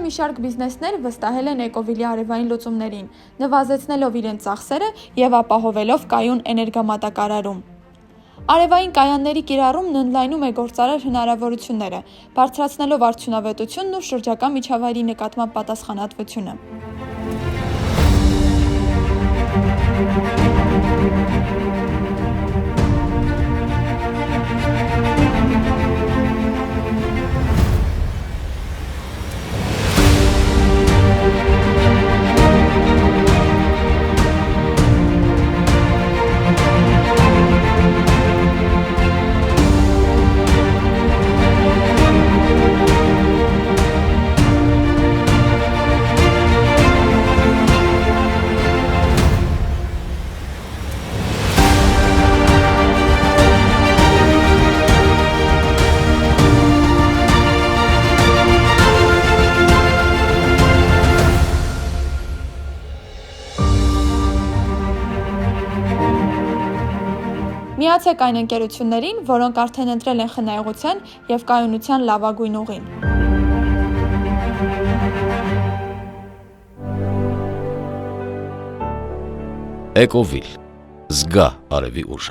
մի շարք բիզնեսներ վստահել են էկովիլի արևային լուծումներին, նվազեցնելով իրենց ծախսերը և ապահովելով կայուն էներգամատակարարում։ Արևային կայանների կիրառումն ընդլայնում է գործարար հնարավորությունները, բարձրացնելով արդյունավետությունն ու շրջակա միջավայրի նկատմամբ պատասխանատվությունը։ Միացեք այն ընկերություններին, որոնք արդեն ընտրել են խնայողության և կայունության լավագույն ուղին։ Էկովիլ, զգա արևի ուժը։